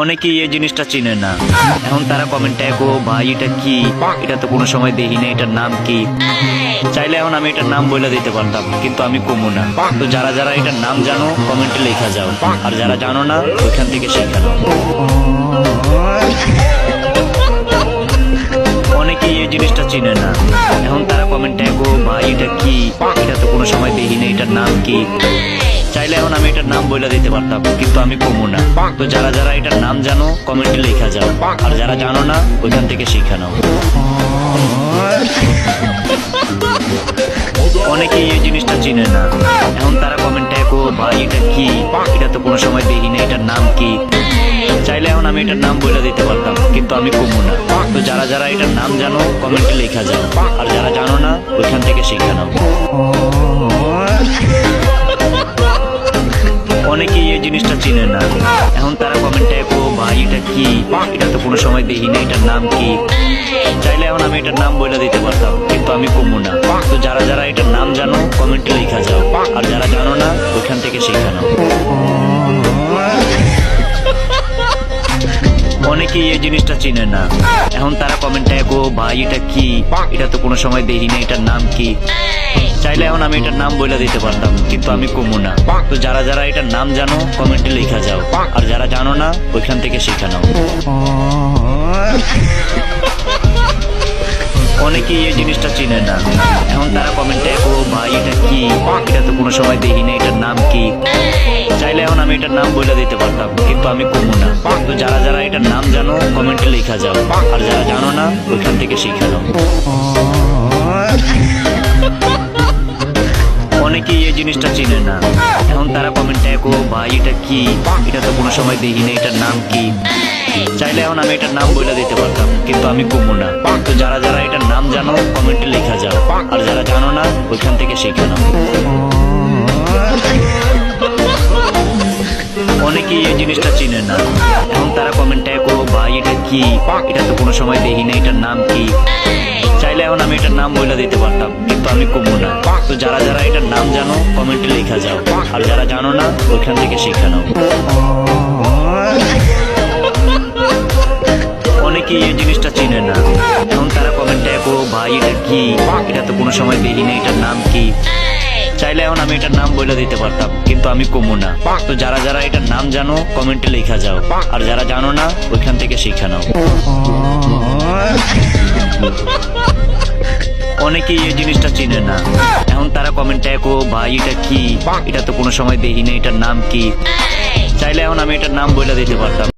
অনেকেই এই জিনিসটা চিনে না। এখন তারা কমেন্টে গো ভাই এটা কি, এটা তো কোনো সময় দেখি না, এটার নাম কি। চাইলে এখন আমি এটার নাম বলে দিতে পারতাম, কিন্তু আমি কমু না। তো যারা যারা এটার নাম জানো কমেন্টে লেখা যাও, আর যারা জানো না ওইখান থেকে শেখা নাও। অনেকেই এই জিনিসটা চিনে না। এখন তারা কমেন্টে গো ভাই এটা কি, এটা তো কোনো সময় দেখি না, এটার নাম কি। চাইলে এখন আমি এটার নাম বলে দিতে পারতাম, কিন্তু আমি কমু না। তো যারা যারা এটার নাম জানো কমেন্টে লেখা যাও, আর যারা জানো না ওইখান থেকে শিখা নাও। অনেকেই এই জিনিসটা চিনে না। এখন তারা কমেন্টে গো ভাই এটা কি, এটা তো কোনো সময় দেখি না, এটার নাম কি। চাইলে এখন আমি এটার নাম বলে দিতে পারতাম, কিন্তু আমি কমু না। তো যারা যারা এটার নাম জানো কমেন্টে লেখা যাও, আর যারা জানো না ওইখান থেকে শিখা নাও। অনেকেই এই জিনিসটা চিনে না। এখন তারা কমেন্টে গো ভাই এটা কি, এটা তো কোনো সময় দেখি না, এটার নাম কি। চাইলে এখন আমি এটার নাম বলে দিতে পারতাম, কিন্তু আমি কমু না। তো যারা যারা এটার নাম জানো কমেন্টে লেখা যাও, আর যারা জানো না ওইখান থেকে শিখা নাও। অনেকেই এই জিনিসটা চিনে না। এখন তারা কমেন্টে গো ভাই এটা কি, এটা তো কোনো সময় দেখি না, এটার নাম কি। চাইলে এখন আমি এটার নাম বলে দিতে পারতাম, কিন্তু আমি কমু না। তো যারা যারা এটার নাম জানো কমেন্টে লেখা যাও, আর যারা জানো না ওইখান থেকে শিখা নাও। অনেকেই এই জিনিসটা চিনে না। এখন তারা কমেন্টে গো ভাই এটা কি, এটা তো কোনো সময় দেখি না, এটার নাম কি। চাইলে এখন আমি এটার নাম বলে দিতে পারতাম, কিন্তু আমি কমু না। তো যারা যারা এটার নাম জানো কমেন্টে লেখা যাও, আর যারা জানো না ওইখান থেকে শিখা নাও। অনেকেই এই জিনিসটা চিনে না। এখন তারা কমেন্টে গো ভাই এটা কি, এটা তো কোনো সময় দেখি না, এটার নাম কি। চাইলে এখন আমি এটার নাম বলে দিতে পারতাম, কিন্তু আমি কমু না। তো যারা যারা এটার নাম জানো কমেন্টে লেখা যাও, আর যারা জানো না ওইখান থেকে শিখে নাও। অনেকেই এই জিনিসটা চিনে না। এখন তারা কমেন্টে গো ভাই এটা কি, এটা তো কোনো সময় দেখি না, এটার নাম কি। চাইলে এখন আমি এটার নাম বলে দিতে পারতাম, কিন্তু আমি কমু না। তো যারা যারা এটার নাম জানো কমেন্টে লেখা যাও, আর যারা জানো না ওইখান থেকে শিখে নাও। অনেকেই এই জিনিসটা চিনে না। এখন তারা কমেন্টে গো ভাই এটা কি, এটা তো কোনো সময় দেখি না, এটার নাম কি। চাইলে এখন আমি এটার নাম বলে দিতে পারতাম, কিন্তু আমি কমু না। তো যারা যারা এটার নাম জানো কমেন্টে লেখা যাও, আর যারা জানো না ওইখান থেকে শিখে নাও। অনেকেই এই জিনিসটা চিনে না। এখন তারা কমেন্টে গো ভাই এটা কি, এটা তো কোনো সময় দেখি না, এটার নাম কি। চাইলে এখন আমি এটার নাম বলে দিতে পারতাম।